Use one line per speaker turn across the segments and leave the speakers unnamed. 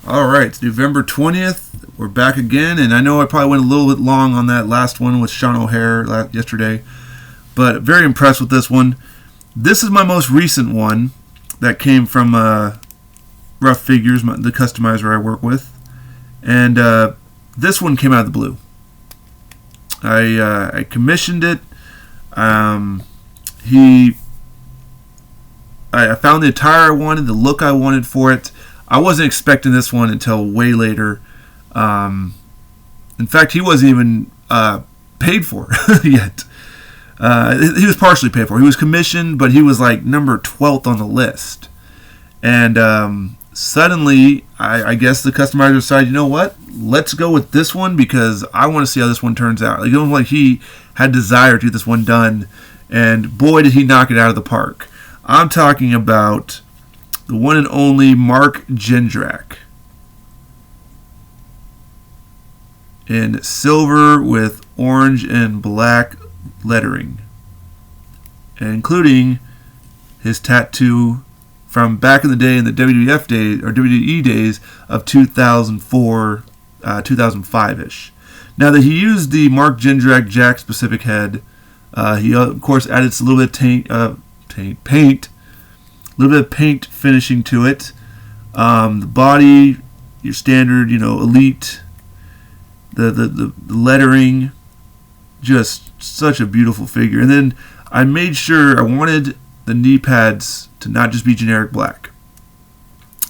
All right, it's November 20th. We're back again, and I know I probably went a little bit long on that last one with Sean O'Hare yesterday, but very impressed with this one. This is my most recent one that came from Rough Figures, the customizer I work with, and this one came out of the blue. I commissioned it. I found the attire I wanted, the look I wanted for it. I wasn't expecting this one until way later. In fact, he wasn't even paid for yet. He was partially paid for. He was commissioned, but he was like number 12th on the list. And suddenly, I guess the customizer decided, you know what? Let's go with this one because I want to see how this one turns out. Like, it was like he had desire to get this one done, and boy, did he knock it out of the park. I'm talking about the one and only Mark Jindrak in silver with orange and black lettering, including his tattoo from back in the day in the WWF days or WWE days of 2004, 2005-ish. Now that he used the Mark Jindrak Jack specific head, he of course added a little bit of paint. A little bit of paint finishing to it. The body, your standard, elite. The lettering, just such a beautiful figure. And then I made sure I wanted the knee pads to not just be generic black.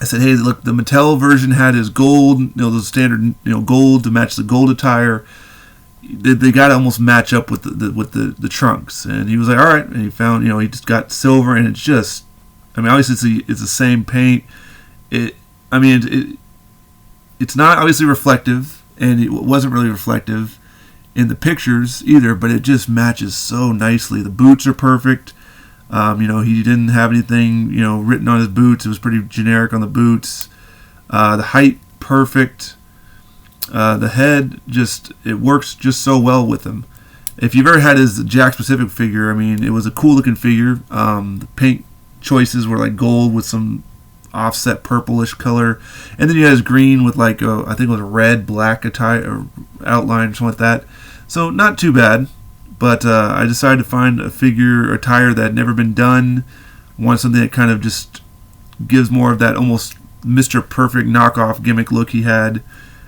I said, hey, look, the Mattel version had his gold, the standard, gold to match the gold attire. They got to almost match up with the trunks. And he was like, all right. And he found, he just got silver, and it's just. Obviously it's the same paint. It's not obviously reflective, and it wasn't really reflective in the pictures either, but it just matches so nicely. The boots are perfect. He didn't have anything, written on his boots. It was pretty generic on the boots. The height, perfect. The head, it works just so well with him. If you've ever had his Jack specific figure, it was a cool looking figure. The paint choices were like gold with some offset purplish color, and then you had his green with I think it was a red black attire or outline or something like that. So not too bad, but I decided to find a figure or attire that had never been done. I wanted something that kind of just gives more of that almost Mr. Perfect knockoff gimmick look he had.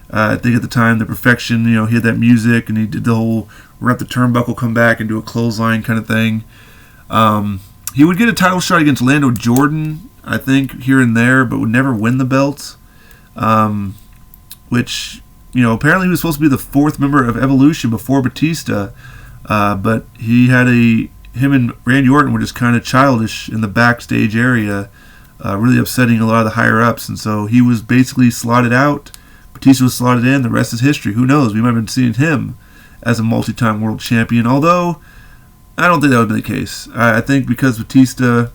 I think at the time, the Perfection, he had that music, and he did the whole rep the turnbuckle, come back and do a clothesline kind of thing. He would get a title shot against Lando Jordan, I think, here and there, but would never win the belt. Which, apparently he was supposed to be the fourth member of Evolution before Batista, but him and Randy Orton were just kind of childish in the backstage area, really upsetting a lot of the higher-ups, and so he was basically slotted out. Batista was slotted in. The rest is history. Who knows? We might have been seeing him as a multi-time world champion, although I don't think that would be the case. I think because Batista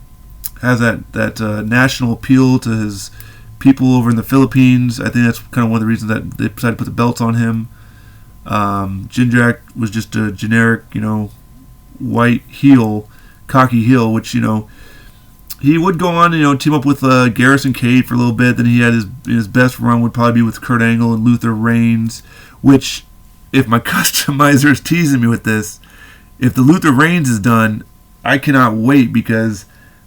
has that national appeal to his people over in the Philippines, I think that's kind of one of the reasons that they decided to put the belts on him. Jindrak was just a generic, white heel, cocky heel, which, he would go on and, team up with Garrison Cade for a little bit. Then he had his best run would probably be with Kurt Angle and Luther Reigns, which, if my customizer is teasing me with this, if the Luther Reigns is done, I cannot wait because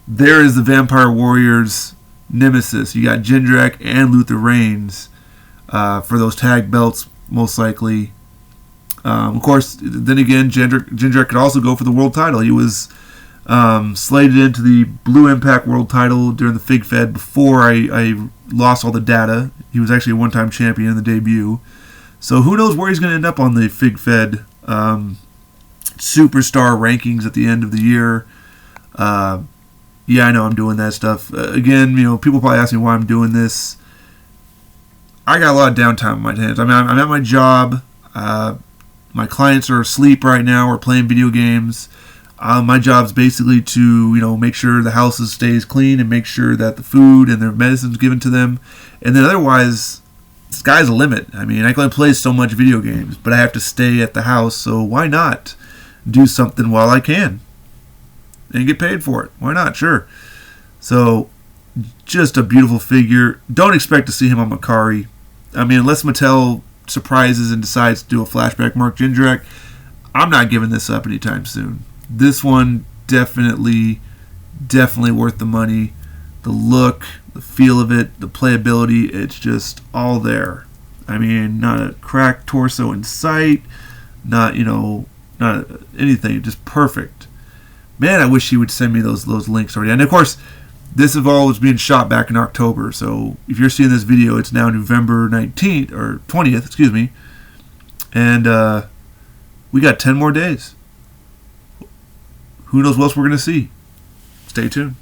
there is the Vampire Warriors nemesis. You got Jindrak and Luther Reigns for those tag belts, most likely. Of course, then again, Jindrak could also go for the world title. He was slated into the Blue Impact world title during the Fig Fed before I lost all the data. He was actually a one-time champion in the debut. So who knows where he's going to end up on the Fig Fed superstar rankings at the end of the year. Yeah, I know I'm doing that stuff. Again, people probably ask me why I'm doing this. I got a lot of downtime on my hands. I'm at my job. My clients are asleep right now or playing video games. My job's basically to, make sure the house stays clean and make sure that the food and their medicine's given to them. And then otherwise, the sky's the limit. I can only play so much video games, but I have to stay at the house, so why not do something while I can and get paid for it? Why not? Sure. So Just a beautiful figure. Don't expect to see him on Makari. I mean, unless Mattel surprises and decides to do a flashback Mark Jindrak, I'm not giving this up anytime soon. This one definitely worth the money. The look, the feel of it, the playability, it's just all there. I mean, not a cracked torso in sight, not anything, just perfect. Man, I wish he would send me those links already. And of course, this of all was being shot back in October, so if you're seeing this video, it's now November 19th, or 20th, excuse me, and we got 10 more days. Who knows what else we're going to see? Stay tuned.